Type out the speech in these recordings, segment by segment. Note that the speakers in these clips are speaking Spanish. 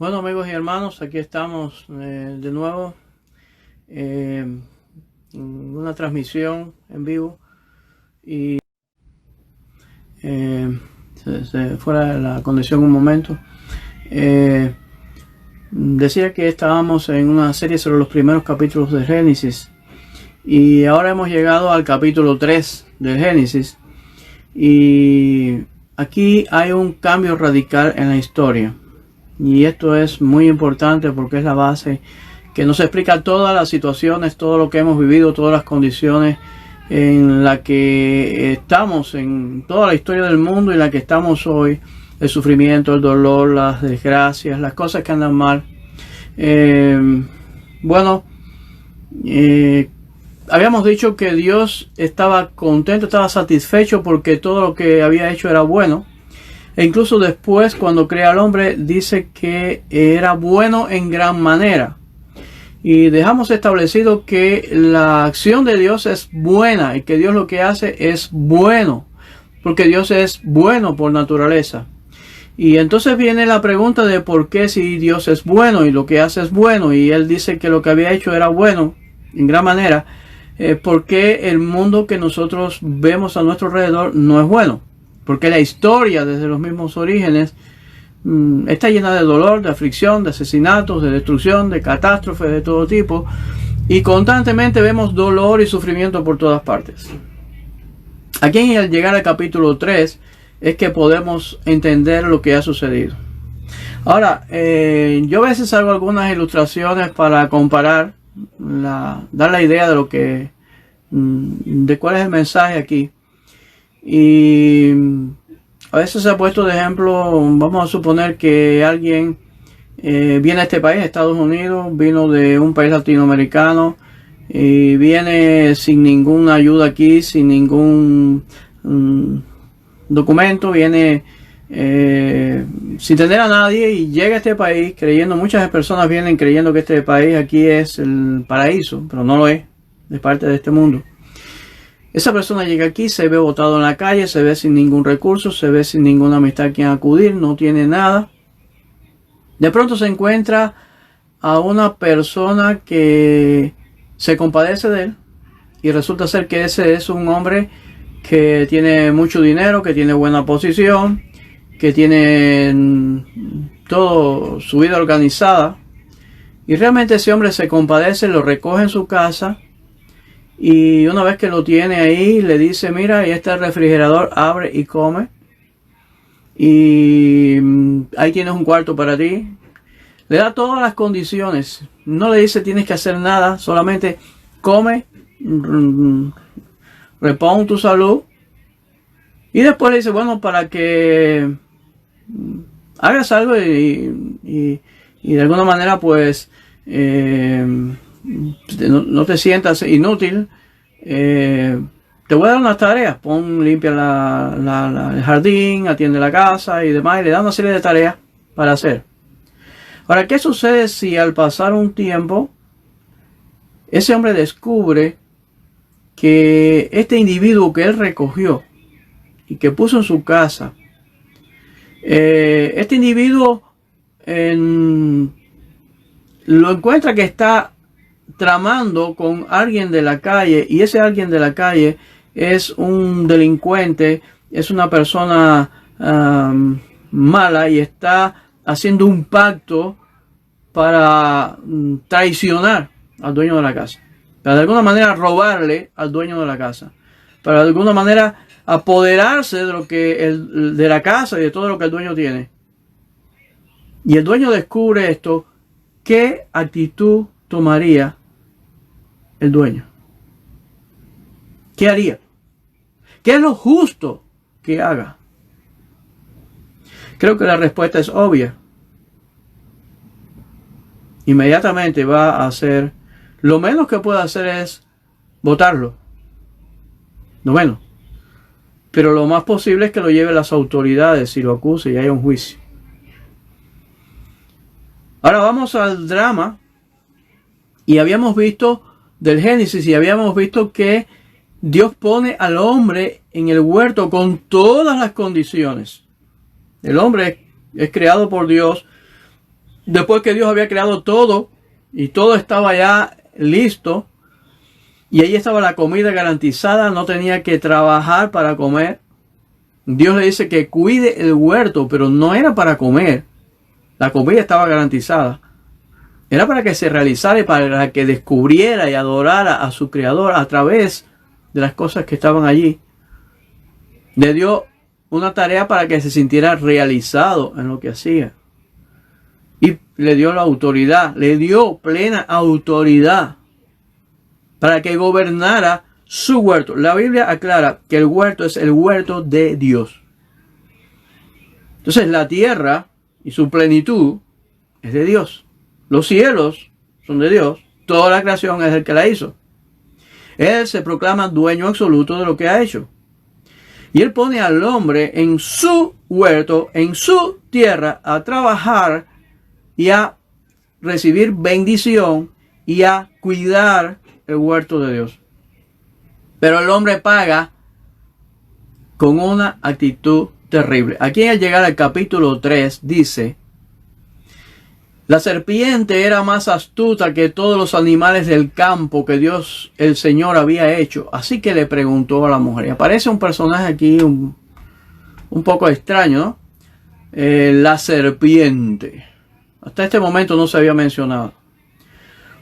Bueno, amigos y hermanos, aquí estamos de nuevo en una transmisión en vivo y se fuera de la condición un momento. Decía que estábamos en una serie sobre los primeros capítulos de Génesis y ahora hemos llegado al capítulo 3 del Génesis y aquí hay un cambio radical en la historia. Y esto es muy importante porque es la base que nos explica todas las situaciones, todo lo que hemos vivido, todas las condiciones en las que estamos, en toda la historia del mundo en la que estamos hoy, el sufrimiento, el dolor, las desgracias, las cosas que andan mal. Habíamos dicho que Dios estaba contento, estaba satisfecho porque todo lo que había hecho era bueno. E incluso después, cuando crea al hombre, dice que era bueno en gran manera. Y dejamos establecido que la acción de Dios es buena y que Dios lo que hace es bueno, porque Dios es bueno por naturaleza. Y entonces viene la pregunta de por qué si Dios es bueno y lo que hace es bueno, y Él dice que lo que había hecho era bueno en gran manera, ¿por qué el mundo que nosotros vemos a nuestro alrededor no es bueno? Porque la historia desde los mismos orígenes está llena de dolor, de aflicción, de asesinatos, de destrucción, de catástrofes de todo tipo. Y constantemente vemos dolor y sufrimiento por todas partes. Aquí al llegar al capítulo 3 es que podemos entender lo que ha sucedido. Ahora, yo a veces hago algunas ilustraciones para comparar, dar la idea de lo que, de cuál es el mensaje aquí. Y a veces se ha puesto de ejemplo, vamos a suponer que alguien viene a este país, Estados Unidos, vino de un país latinoamericano y viene sin ninguna ayuda aquí, sin ningún documento, viene sin tener a nadie y llega a este país creyendo, muchas personas vienen creyendo que este país aquí es el paraíso, pero no lo es, es parte de este mundo. Esa persona llega aquí, se ve botado en la calle, se ve sin ningún recurso, se ve sin ninguna amistad a quien acudir, no tiene nada. De pronto se encuentra a una persona que se compadece de él y resulta ser que ese es un hombre que tiene mucho dinero, que tiene buena posición, que tiene toda su vida organizada, y realmente ese hombre se compadece, lo recoge en su casa. Y una vez que lo tiene ahí, le dice, mira, ahí está el refrigerador, abre y come. Y ahí tienes un cuarto para ti. Le da todas las condiciones. No le dice tienes que hacer nada, solamente come, repon tu salud. Y después le dice, bueno, para que hagas algo y de alguna manera pues no te sientas inútil, te voy a dar unas tareas, limpia el jardín, atiende la casa y demás, y le da una serie de tareas para hacer. Ahora, ¿qué sucede si al pasar un tiempo ese hombre descubre que este individuo que él recogió y que puso en su casa, este individuo lo encuentra que está tramando con alguien de la calle, y ese alguien de la calle es un delincuente, es una persona mala, y está haciendo un pacto para traicionar al dueño de la casa, para de alguna manera robarle al dueño de la casa, para de alguna manera apoderarse de lo que de la casa y de todo lo que el dueño tiene. Y el dueño descubre esto. ¿Qué actitud tomaría el dueño? ¿Qué haría? ¿Qué es lo justo que haga? Creo que la respuesta es obvia. Inmediatamente va a hacer, lo menos que puede hacer es botarlo. Lo menos. Pero lo más posible es que lo lleve a las autoridades y lo acuse y haya un juicio. Ahora vamos al drama. Y habíamos visto del Génesis, y habíamos visto que Dios pone al hombre en el huerto con todas las condiciones. El hombre es creado por Dios después que Dios había creado todo y todo estaba ya listo y ahí estaba la comida garantizada, no tenía que trabajar para comer. Dios le dice que cuide el huerto, pero no era para comer. La comida estaba garantizada. Era para que se realizara y para que descubriera y adorara a su Creador a través de las cosas que estaban allí. Le dio una tarea para que se sintiera realizado en lo que hacía. Y le dio la autoridad, le dio plena autoridad para que gobernara su huerto. La Biblia aclara que el huerto es el huerto de Dios. Entonces la tierra y su plenitud es de Dios. Los cielos son de Dios. Toda la creación es el que la hizo. Él se proclama dueño absoluto de lo que ha hecho. Y Él pone al hombre en su huerto, en su tierra, a trabajar y a recibir bendición y a cuidar el huerto de Dios. Pero el hombre paga con una actitud terrible. Aquí al llegar al capítulo 3 dice: la serpiente era más astuta que todos los animales del campo que Dios el Señor había hecho. Así que le preguntó a la mujer. Y aparece un personaje aquí un poco extraño, ¿no? La serpiente. Hasta este momento no se había mencionado.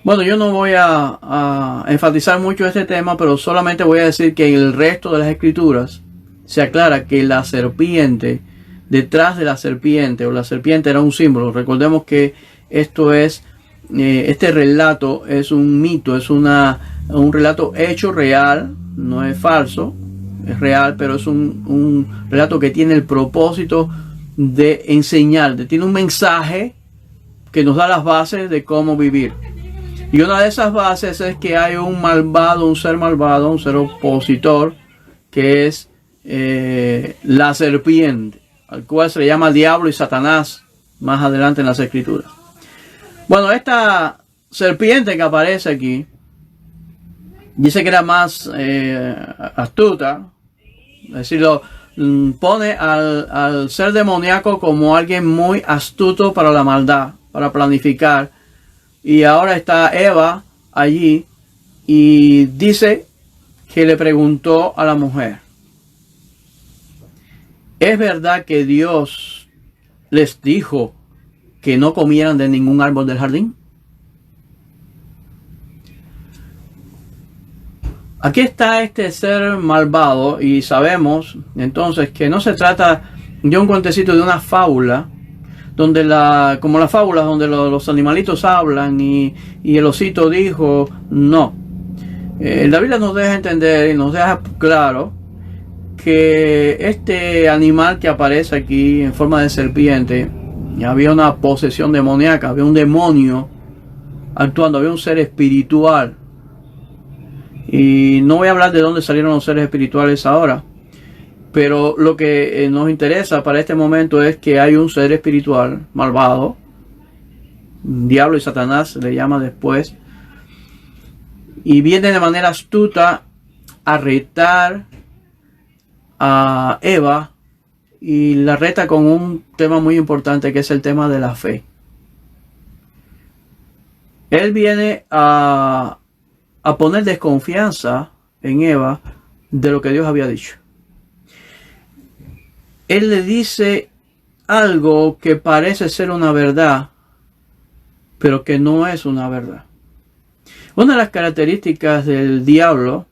Bueno, yo no voy a enfatizar mucho este tema, pero solamente voy a decir que en el resto de las escrituras se aclara que la serpiente, detrás de la serpiente, o la serpiente era un símbolo. Recordemos que esto es, este relato es un mito, es un relato hecho real, no es falso, es real, pero es un relato que tiene el propósito de enseñar, tiene un mensaje que nos da las bases de cómo vivir. Y una de esas bases es que hay un malvado, un ser opositor, que es la serpiente, al cual se le llama diablo y Satanás más adelante en las escrituras. Bueno, esta serpiente que aparece aquí dice que era más astuta, es decir, pone al ser demoníaco como alguien muy astuto para la maldad, para planificar. Y ahora está Eva allí y dice que le preguntó a la mujer: ¿es verdad que Dios les dijo que no comieran de ningún árbol del jardín? Aquí está este ser malvado y sabemos entonces que no se trata de un cuentecito, de una fábula, donde como las fábulas donde los animalitos hablan y el osito dijo. No. La Biblia nos deja entender y nos deja claro que este animal que aparece aquí en forma de serpiente, había una posesión demoníaca, había un demonio actuando, había un ser espiritual. Y no voy a hablar de dónde salieron los seres espirituales ahora, pero lo que nos interesa para este momento es que hay un ser espiritual malvado, diablo y Satanás se le llama después, y viene de manera astuta a retar a Eva, y la reta con un tema muy importante, que es el tema de la fe. Él viene a poner desconfianza en Eva de lo que Dios había dicho. Él le dice algo que parece ser una verdad, pero que no es una verdad. Una de las características del diablo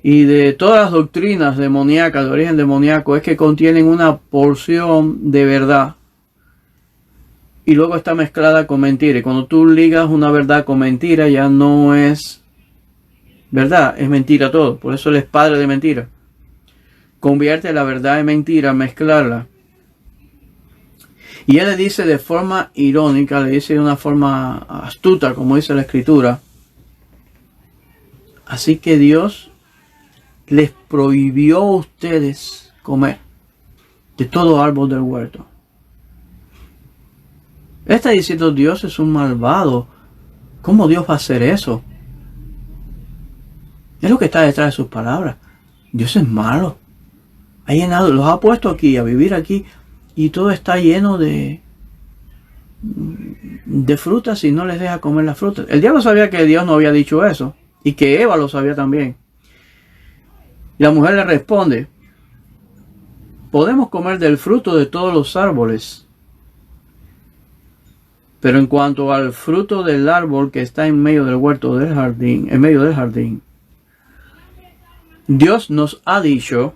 y de todas las doctrinas demoníacas, de origen demoníaco, es que contienen una porción de verdad y luego está mezclada con mentira. Y cuando tú ligas una verdad con mentira, ya no es verdad, es mentira todo. Por eso él es padre de mentira. Convierte la verdad en mentira, mezclarla. Y él le dice de forma irónica, le dice de una forma astuta, como dice la escritura: así que Dios les prohibió a ustedes comer de todo árbol del huerto. Él está diciendo: Dios es un malvado. ¿Cómo Dios va a hacer eso? Es lo que está detrás de sus palabras. Dios es malo. Ha llenado, los ha puesto aquí, a vivir aquí, y todo está lleno de de frutas y no les deja comer las frutas. El diablo sabía que Dios no había dicho eso y que Eva lo sabía también. Y la mujer le responde: podemos comer del fruto de todos los árboles, pero en cuanto al fruto del árbol que está en medio del huerto del jardín, en medio del jardín, Dios nos ha dicho: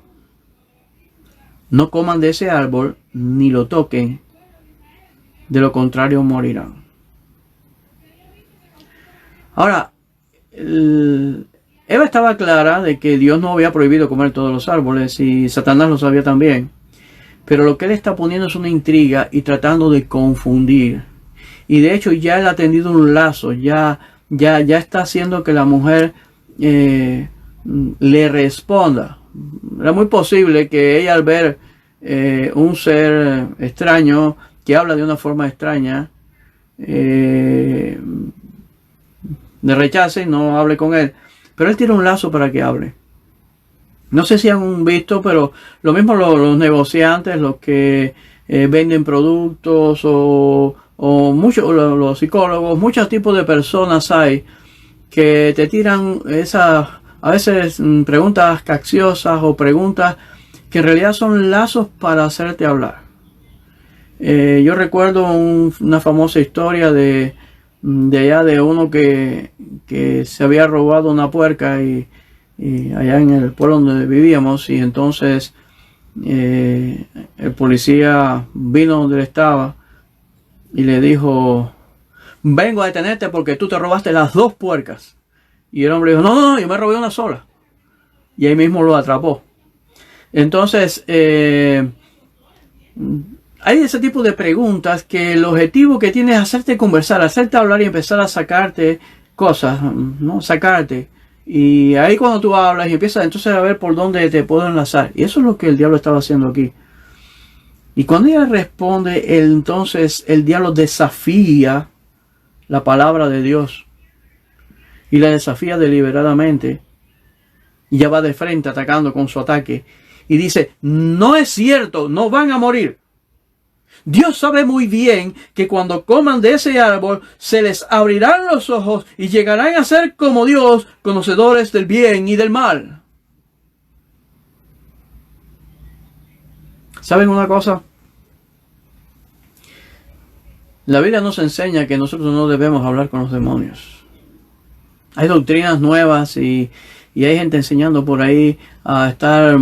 no coman de ese árbol ni lo toquen, de lo contrario morirán. Ahora, Eva estaba clara de que Dios no había prohibido comer todos los árboles y Satanás lo sabía también. Pero lo que él está poniendo es una intriga y tratando de confundir. Y de hecho ya él ha tendido un lazo, ya está haciendo que la mujer le responda. Era muy posible que ella, al ver un ser extraño que habla de una forma extraña, le rechace y no hable con él. Pero él tiene un lazo para que hable. No sé si han visto, pero lo mismo los negociantes, los que venden productos o muchos, los psicólogos, muchos tipos de personas hay que te tiran esas, a veces preguntas capciosas o preguntas que en realidad son lazos para hacerte hablar. Yo recuerdo una famosa historia de allá de uno que se había robado una puerca y allá en el pueblo donde vivíamos, y entonces el policía vino donde él estaba y le dijo: vengo a detenerte porque tú te robaste las 2 puercas. Y el hombre dijo: no, yo me robé una sola. Y ahí mismo lo atrapó. Entonces hay ese tipo de preguntas que el objetivo que tiene es hacerte conversar, hacerte hablar y empezar a sacarte cosas, ¿no? Sacarte. Y ahí cuando tú hablas y empiezas entonces a ver por dónde te puedo enlazar. Y eso es lo que el diablo estaba haciendo aquí. Y cuando ella responde, entonces el diablo desafía la palabra de Dios. Y la desafía deliberadamente. Y ya va de frente atacando con su ataque. Y dice: no es cierto, no van a morir. Dios sabe muy bien que cuando coman de ese árbol se les abrirán los ojos y llegarán a ser como Dios, conocedores del bien y del mal. ¿Saben una cosa? La Biblia nos enseña que nosotros no debemos hablar con los demonios. Hay doctrinas nuevas y hay gente enseñando por ahí a estar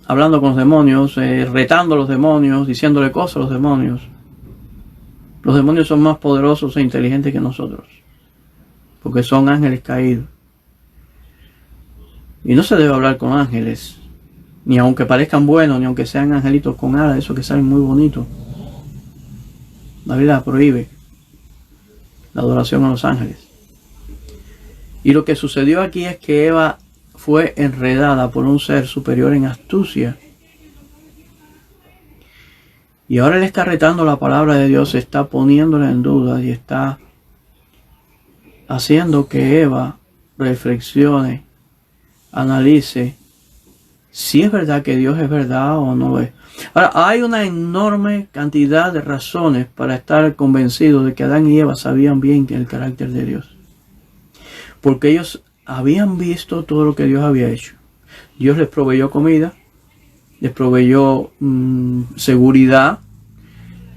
hablando con los demonios, retando a los demonios, diciéndole cosas a los demonios. Los demonios son más poderosos e inteligentes que nosotros, porque son ángeles caídos. Y no se debe hablar con ángeles, ni aunque parezcan buenos, ni aunque sean angelitos con alas, esos que salen muy bonitos. La Biblia prohíbe la adoración a los ángeles. Y lo que sucedió aquí es que Eva fue enredada por un ser superior en astucia. Y ahora él está retando la palabra de Dios, está poniéndola en duda y está haciendo que Eva reflexione, analice si es verdad que Dios es verdad o no es. Ahora, hay una enorme cantidad de razones para estar convencidos de que Adán y Eva sabían bien el carácter de Dios. Porque ellos habían visto todo lo que Dios había hecho. Dios les proveyó comida, les proveyó seguridad,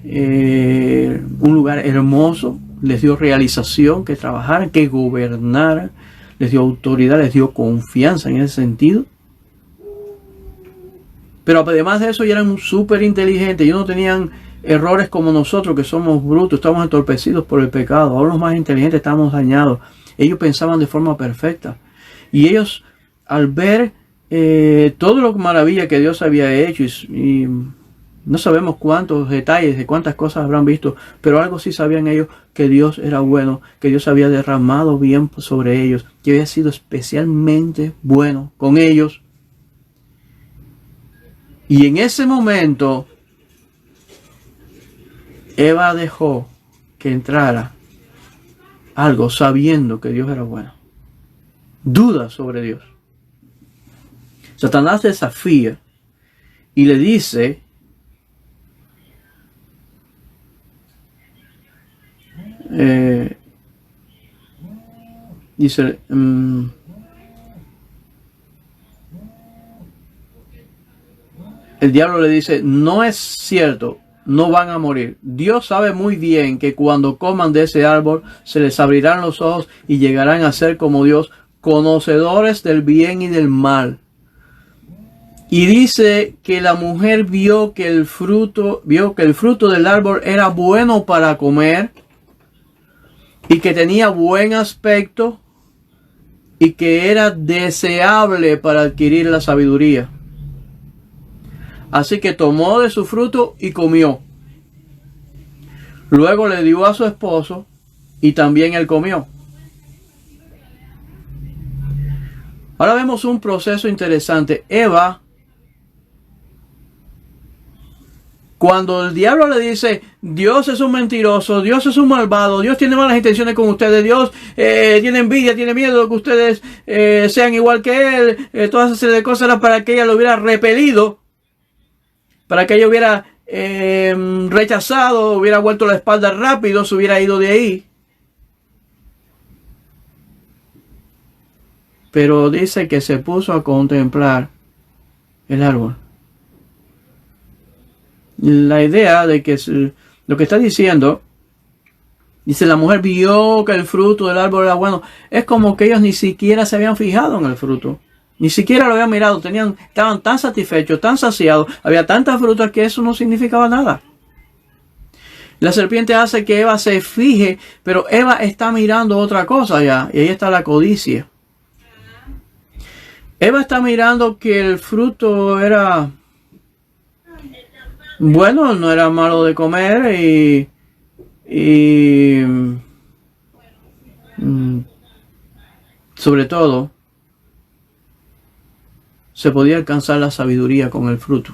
un lugar hermoso, les dio realización, que trabajaran, que gobernaran, les dio autoridad, les dio confianza en ese sentido. Pero además de eso, ya eran súper inteligentes, ellos no tenían errores como nosotros, que somos brutos, estamos entorpecidos por el pecado. Ahora los más inteligentes estamos dañados. Ellos pensaban de forma perfecta. Y ellos, al ver todo lo maravilla que Dios había hecho, y no sabemos cuántos detalles, de cuántas cosas habrán visto, pero algo sí sabían ellos, que Dios era bueno, que Dios había derramado bien sobre ellos, que había sido especialmente bueno con ellos. Y en ese momento, Eva dejó que entrara algo sabiendo que Dios era bueno. Duda sobre Dios. Satanás desafía y le dice: Dice, el diablo le dice, no es cierto, no van a morir. Dios sabe muy bien que cuando coman de ese árbol se les abrirán los ojos y llegarán a ser como Dios, conocedores del bien y del mal. Y dice que la mujer vio que el fruto del árbol era bueno para comer y que tenía buen aspecto y que era deseable para adquirir la sabiduría. Así que tomó de su fruto y comió. Luego le dio a su esposo y también él comió. Ahora vemos un proceso interesante. Eva, cuando el diablo le dice, Dios es un mentiroso, Dios es un malvado, Dios tiene malas intenciones con ustedes, Dios tiene envidia, tiene miedo de que ustedes sean igual que él, todas esas serie de cosas era para que ella lo hubiera repelido, para que ella hubiera rechazado, hubiera vuelto la espalda rápido, se hubiera ido de ahí. Pero dice que se puso a contemplar el árbol. La idea de que lo que está diciendo, dice la mujer vio que el fruto del árbol era bueno, es como que ellos ni siquiera se habían fijado en el fruto. Ni siquiera lo habían mirado, estaban tan satisfechos, tan saciados, había tantas frutas que eso no significaba nada. La serpiente hace que Eva se fije, pero Eva está mirando otra cosa ya, y ahí está la codicia. Eva está mirando que el fruto era bueno, no era malo de comer y sobre todo se podía alcanzar la sabiduría con el fruto.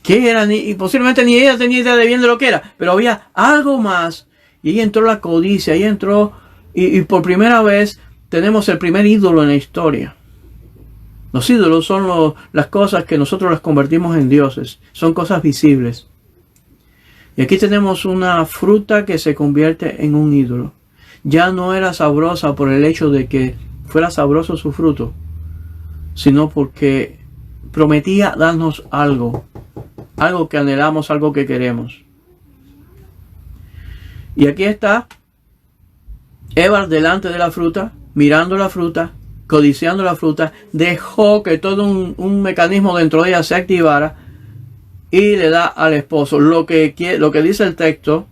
¿Qué era? Y posiblemente ni ella tenía idea de bien de lo que era, pero había algo más. Y ahí entró la codicia, ahí entró, y por primera vez tenemos el primer ídolo en la historia. Los ídolos son las cosas que nosotros las convertimos en dioses, son cosas visibles. Y aquí tenemos una fruta que se convierte en un ídolo. Ya no era sabrosa por el hecho de que fuera sabroso su fruto, sino porque prometía darnos algo que anhelamos, algo que queremos. Y aquí está Eva delante de la fruta, mirando la fruta, codiciando la fruta, dejó que todo un mecanismo dentro de ella se activara y le da al esposo. Lo que dice el texto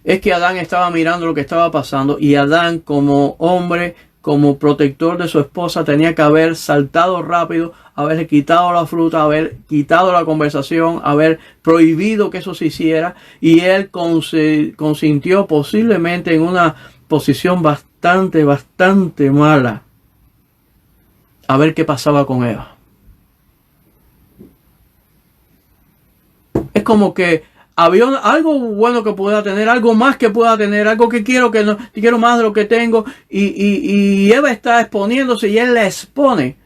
es que Adán estaba mirando lo que estaba pasando y Adán, como hombre, como protector de su esposa, tenía que haber saltado rápido, haberle quitado la fruta, haber quitado la conversación, haber prohibido que eso se hiciera, y él consintió posiblemente en una posición bastante mala a ver qué pasaba con Eva. Es como que había algo bueno que pueda tener, algo más que pueda tener, algo que quiero más de lo que tengo, y Eva está exponiéndose y él la expone.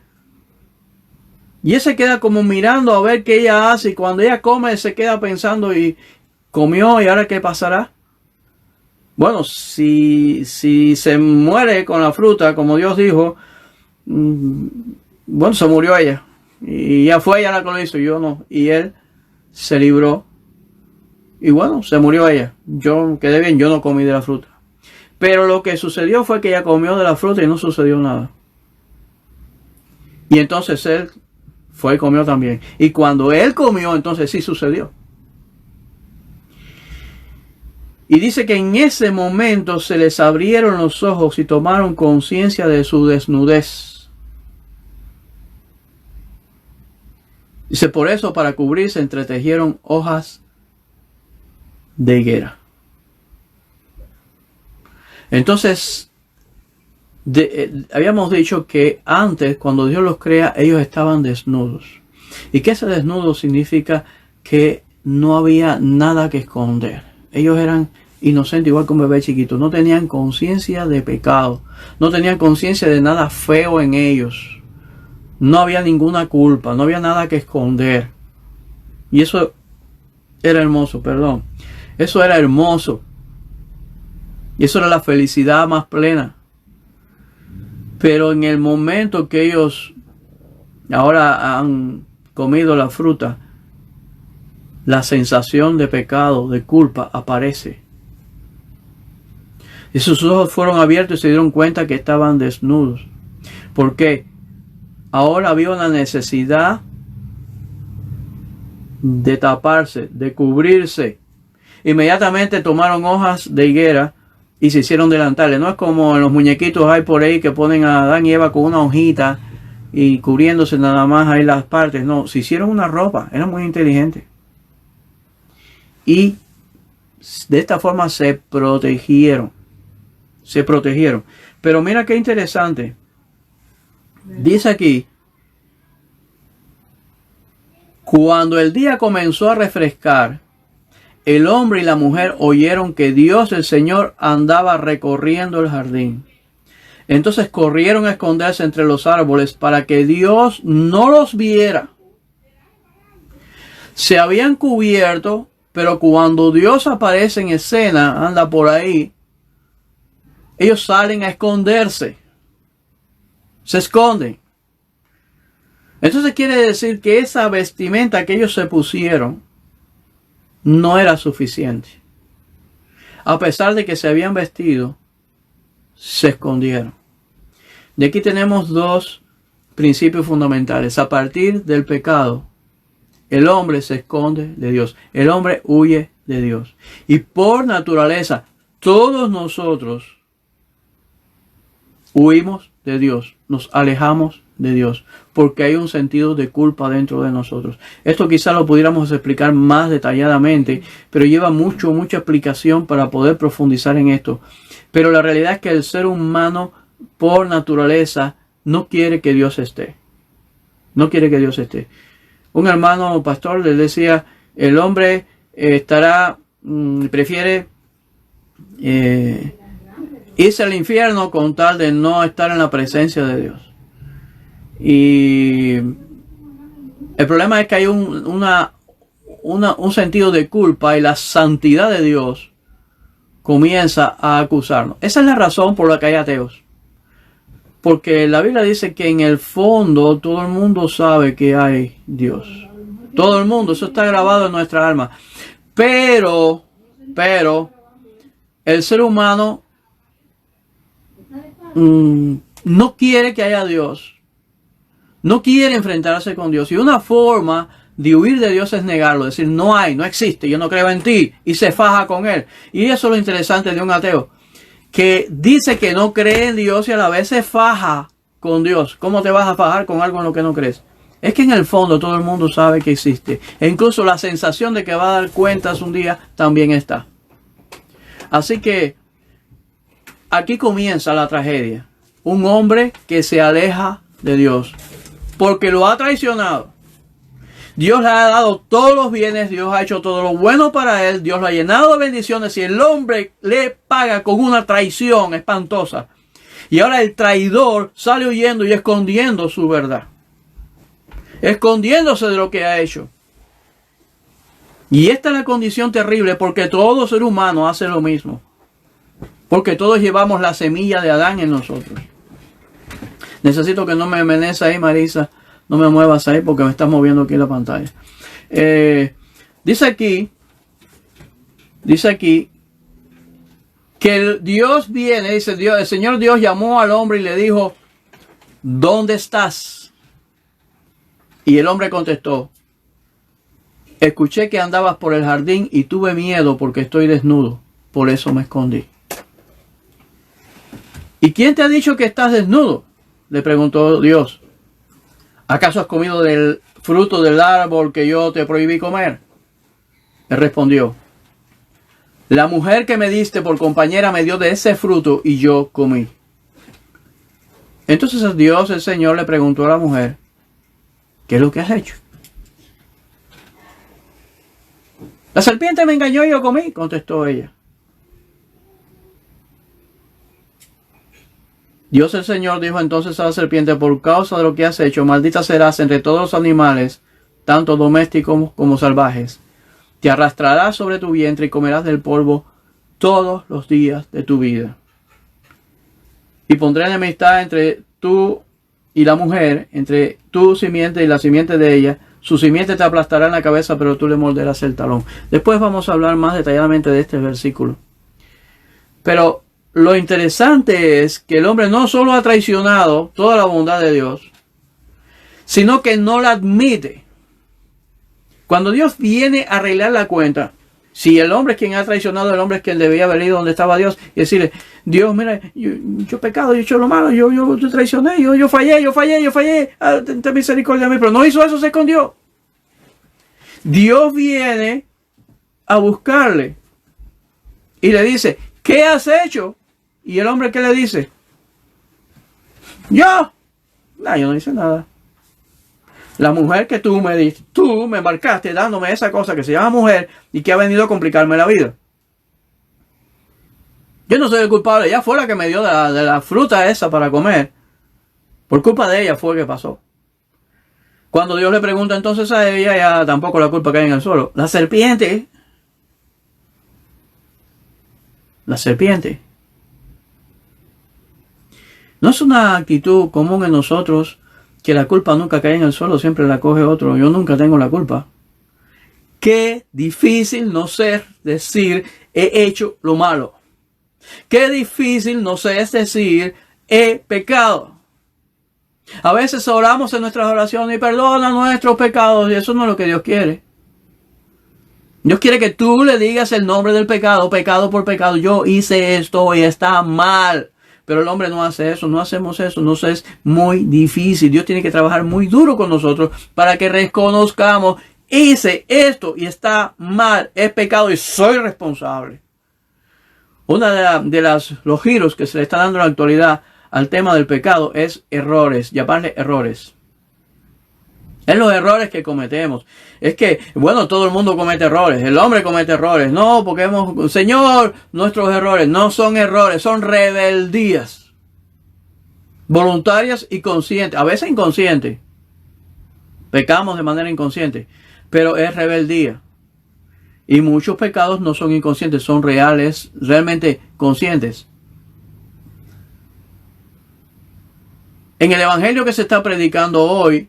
Y él se queda como mirando a ver qué ella hace, y cuando ella come se queda pensando, y comió, ¿y ahora qué pasará? Bueno, si se muere con la fruta, como Dios dijo, bueno, se murió ella. Y ya fue ella la que lo hizo, yo no. Y él se libró. Y bueno, se murió ella. Yo quedé bien, yo no comí de la fruta. Pero lo que sucedió fue que ella comió de la fruta y no sucedió nada. Y entonces él fue y comió también. Y cuando él comió, entonces sí sucedió. Y dice que en ese momento se les abrieron los ojos y tomaron conciencia de su desnudez. Dice, por eso para cubrirse entretejieron hojas de higuera. Entonces, habíamos dicho que antes, cuando Dios los crea, ellos estaban desnudos. Y que ese desnudo significa que no había nada que esconder. Ellos eran inocentes, igual que un bebé chiquito. No tenían conciencia de pecado. No tenían conciencia de nada feo en ellos. No había ninguna culpa. No había nada que esconder. Y eso era hermoso, perdón. Eso era hermoso. Y eso era la felicidad más plena. Pero en el momento que ellos ahora han comido la fruta, la sensación de pecado, de culpa, aparece. Y sus ojos fueron abiertos y se dieron cuenta que estaban desnudos. ¿Por qué? Ahora había una necesidad de taparse, de cubrirse. Inmediatamente tomaron hojas de higuera y se hicieron delantales. No es como en los muñequitos hay por ahí que ponen a Adán y Eva con una hojita y cubriéndose nada más ahí las partes. No, se hicieron una ropa. Eran muy inteligentes. Y de esta forma se protegieron. Se protegieron. Pero mira qué interesante. Dice aquí, cuando el día comenzó a refrescar, el hombre y la mujer oyeron que Dios el Señor andaba recorriendo el jardín. Entonces corrieron a esconderse entre los árboles para que Dios no los viera. Se habían cubierto, pero cuando Dios aparece en escena, anda por ahí, ellos salen a esconderse. Se esconden. Entonces quiere decir que esa vestimenta que ellos se pusieron no era suficiente. A pesar de que se habían vestido, se escondieron. De aquí tenemos dos principios fundamentales. A partir del pecado, el hombre se esconde de Dios. El hombre huye de Dios. Y por naturaleza, todos nosotros huimos de Dios. Nos alejamos de Dios. Porque hay un sentido de culpa dentro de nosotros. Esto quizá lo pudiéramos explicar más detalladamente, pero lleva mucha explicación para poder profundizar en esto. Pero la realidad es que el ser humano, por naturaleza, no quiere que Dios esté. No quiere que Dios esté. Un hermano pastor le decía, el hombre prefiere irse al infierno con tal de no estar en la presencia de Dios. Y el problema es que hay un sentido de culpa y la santidad de Dios comienza a acusarnos. Esa es la razón por la que hay ateos. Porque la Biblia dice que en el fondo todo el mundo sabe que hay Dios. Todo el mundo, eso está grabado en nuestra alma. Pero el ser humano no quiere que haya Dios. No quiere enfrentarse con Dios. Y una forma de huir de Dios es negarlo. Decir, no hay, no existe, yo no creo en ti. Y se faja con él. Y eso es lo interesante de un ateo. Que dice que no cree en Dios y a la vez se faja con Dios. ¿Cómo te vas a fajar con algo en lo que no crees? Es que en el fondo todo el mundo sabe que existe. E incluso la sensación de que va a dar cuentas un día también está. Así que aquí comienza la tragedia. Un hombre que se aleja de Dios. Porque lo ha traicionado. Dios le ha dado todos los bienes, Dios ha hecho todo lo bueno para él, Dios lo ha llenado de bendiciones y el hombre le paga con una traición espantosa. Y ahora el traidor sale huyendo y escondiendo su verdad. Escondiéndose de lo que ha hecho. Y esta es la condición terrible porque todo ser humano hace lo mismo. Porque todos llevamos la semilla de Adán en nosotros. Necesito que no me menees ahí, Marisa. No me muevas ahí porque me estás moviendo aquí la pantalla. Dice aquí que Dios viene, dice el Señor Dios llamó al hombre y le dijo, ¿dónde estás? Y el hombre contestó, escuché que andabas por el jardín y tuve miedo porque estoy desnudo, por eso me escondí. ¿Y quién te ha dicho que estás desnudo? Le preguntó Dios. ¿Acaso has comido del fruto del árbol que yo te prohibí comer? Él respondió, la mujer que me diste por compañera me dio de ese fruto y yo comí. Entonces Dios, el Señor, le preguntó a la mujer, ¿qué es lo que has hecho? La serpiente me engañó y yo comí, contestó ella. Dios el Señor dijo entonces a la serpiente, por causa de lo que has hecho, maldita serás entre todos los animales, tanto domésticos como salvajes. Te arrastrarás sobre tu vientre y comerás del polvo todos los días de tu vida. Y pondré enemistad entre tú y la mujer, entre tu simiente y la simiente de ella. Su simiente te aplastará en la cabeza, pero tú le morderás el talón. Después vamos a hablar más detalladamente de este versículo. Pero lo interesante es que el hombre no solo ha traicionado toda la bondad de Dios, sino que no la admite. Cuando Dios viene a arreglar la cuenta, si el hombre es quien ha traicionado, el hombre es quien debía haber ido donde estaba Dios y decirle: Dios, mira, yo he pecado, yo he hecho lo malo, yo te traicioné, yo fallé, ten misericordia de mí. Pero no hizo eso, se escondió. Dios viene a buscarle y le dice: ¿qué has hecho? Y el hombre, ¿qué le dice? Yo no hice nada. La mujer que tú me marcaste dándome esa cosa que se llama mujer y que ha venido a complicarme la vida. Yo no soy el culpable, ella fue la que me dio de la fruta esa para comer. Por culpa de ella fue que pasó. Cuando Dios le pregunta entonces a ella, ya tampoco la culpa cae en el suelo. La serpiente. No es una actitud común en nosotros que la culpa nunca cae en el suelo, siempre la coge otro. Yo nunca tengo la culpa. Qué difícil nos es decir: he hecho lo malo. Qué difícil nos es decir: he pecado. A veces oramos en nuestras oraciones y perdona nuestros pecados, y eso no es lo que Dios quiere. Dios quiere que tú le digas el nombre del pecado, pecado por pecado. Yo hice esto y está mal. Pero el hombre no hace eso, no hacemos eso, nos es muy difícil. Dios tiene que trabajar muy duro con nosotros para que reconozcamos: hice esto y está mal, es pecado y soy responsable. Una de los giros que se le está dando en la actualidad al tema del pecado es errores, llamarle errores. Es los errores que cometemos. Es que, bueno, todo el mundo comete errores. El hombre comete errores. No, porque Señor, nuestros errores no son errores, son rebeldías. Voluntarias y conscientes. A veces inconscientes. Pecamos de manera inconsciente. Pero es rebeldía. Y muchos pecados no son inconscientes, son reales, realmente conscientes. En el evangelio que se está predicando hoy,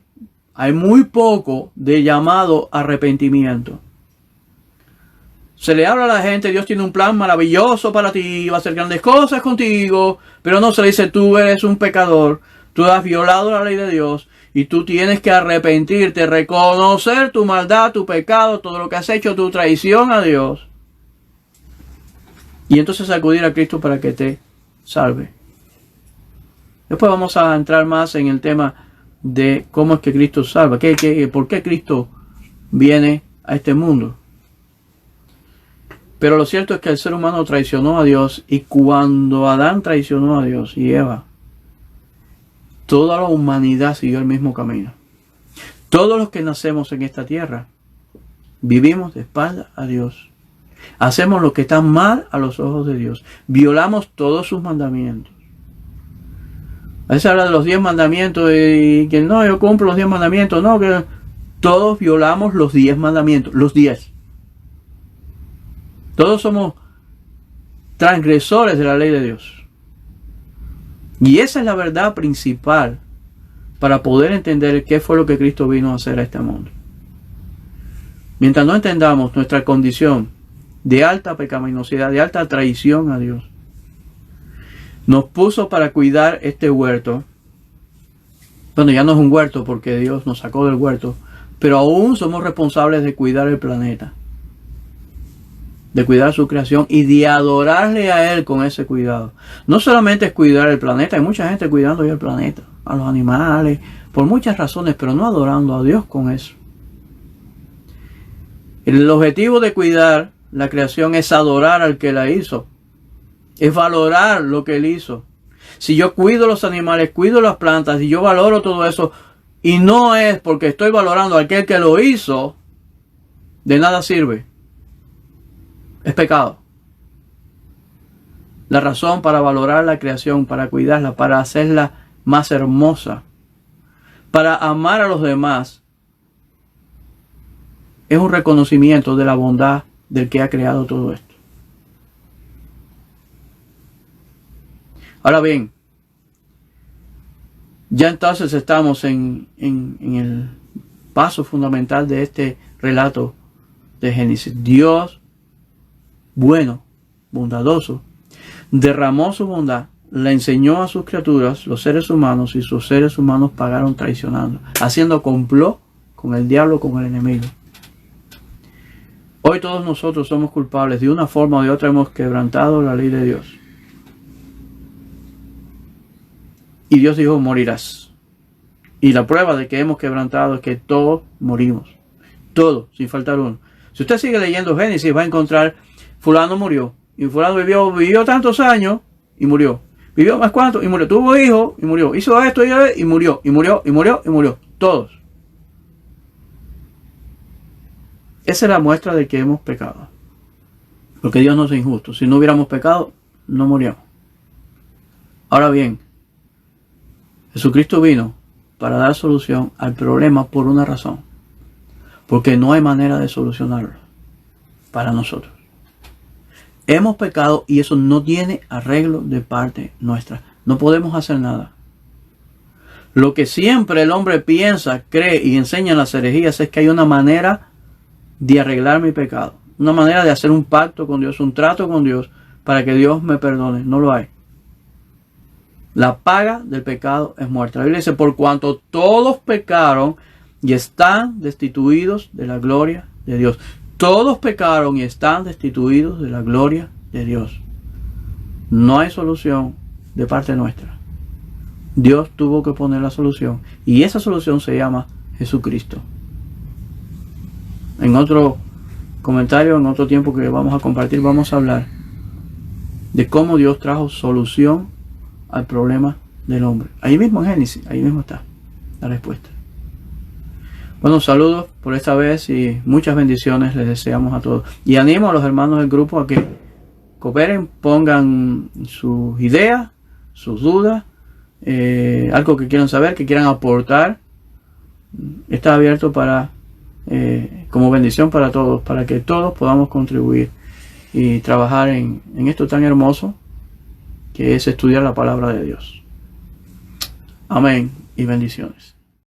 hay muy poco de llamado arrepentimiento. Se le habla a la gente: Dios tiene un plan maravilloso para ti, va a hacer grandes cosas contigo, pero no se le dice: tú eres un pecador, tú has violado la ley de Dios y tú tienes que arrepentirte, reconocer tu maldad, tu pecado, todo lo que has hecho, tu traición a Dios. Y entonces acudir a Cristo para que te salve. Después vamos a entrar más en el tema de cómo es que Cristo salva, por qué Cristo viene a este mundo. Pero lo cierto es que el ser humano traicionó a Dios, y cuando Adán traicionó a Dios y Eva, toda la humanidad siguió el mismo camino. Todos los que nacemos en esta tierra vivimos de espalda a Dios. Hacemos lo que está mal a los ojos de Dios. Violamos todos sus mandamientos. A veces habla de los 10 mandamientos y que no, yo cumplo los 10 mandamientos. No, que todos violamos los 10 mandamientos, los 10. Todos somos transgresores de la ley de Dios. Y esa es la verdad principal para poder entender qué fue lo que Cristo vino a hacer a este mundo. Mientras no entendamos nuestra condición de alta pecaminosidad, de alta traición a Dios, nos puso para cuidar este huerto. Bueno, ya no es un huerto porque Dios nos sacó del huerto, pero aún somos responsables de cuidar el planeta, de cuidar su creación y de adorarle a Él con ese cuidado. No solamente es cuidar el planeta, hay mucha gente cuidando ya el planeta, a los animales, por muchas razones, pero no adorando a Dios con eso. El objetivo de cuidar la creación es adorar al que la hizo. Es valorar lo que Él hizo. Si yo cuido los animales, cuido las plantas, y yo valoro todo eso, y no es porque estoy valorando a aquel que lo hizo, de nada sirve. Es pecado. La razón para valorar la creación, para cuidarla, para hacerla más hermosa, para amar a los demás, es un reconocimiento de la bondad del que ha creado todo esto. Ahora bien, ya entonces estamos en el paso fundamental de este relato de Génesis. Dios, bueno, bondadoso, derramó su bondad, la enseñó a sus criaturas, los seres humanos, y sus seres humanos pagaron traicionando, haciendo complot con el diablo, con el enemigo. Hoy todos nosotros somos culpables, de una forma o de otra hemos quebrantado la ley de Dios. Y Dios dijo, morirás. Y la prueba de que hemos quebrantado es que todos morimos. Todos, sin faltar uno. Si usted sigue leyendo Génesis, va a encontrar, fulano murió. Y fulano vivió tantos años y murió. Vivió más cuantos y murió. Tuvo hijos y murió. Hizo esto y murió. Y murió, y murió, y murió. Todos. Esa es la muestra de que hemos pecado. Porque Dios no es injusto. Si no hubiéramos pecado, no moríamos. Ahora bien, Jesucristo vino para dar solución al problema por una razón. Porque no hay manera de solucionarlo para nosotros. Hemos pecado y eso no tiene arreglo de parte nuestra. No podemos hacer nada. Lo que siempre el hombre piensa, cree y enseña en las herejías es que hay una manera de arreglar mi pecado. Una manera de hacer un pacto con Dios, un trato con Dios para que Dios me perdone. No lo hay. La paga del pecado es muerte. La Biblia dice, por cuanto todos pecaron y están destituidos de la gloria de Dios. Todos pecaron y están destituidos de la gloria de Dios. No hay solución de parte nuestra. Dios tuvo que poner la solución. Y esa solución se llama Jesucristo. En otro comentario, en otro tiempo que vamos a compartir, vamos a hablar de cómo Dios trajo solución al problema del hombre. Ahí mismo en Génesis, ahí mismo está la respuesta. Bueno, saludos por esta vez y muchas bendiciones les deseamos a todos. Y animo a los hermanos del grupo a que cooperen, pongan sus ideas, sus dudas, algo que quieran saber, que quieran aportar. Está abierto para como bendición para todos, para que todos podamos contribuir y trabajar en esto tan hermoso que es estudiar la palabra de Dios. Amén y bendiciones.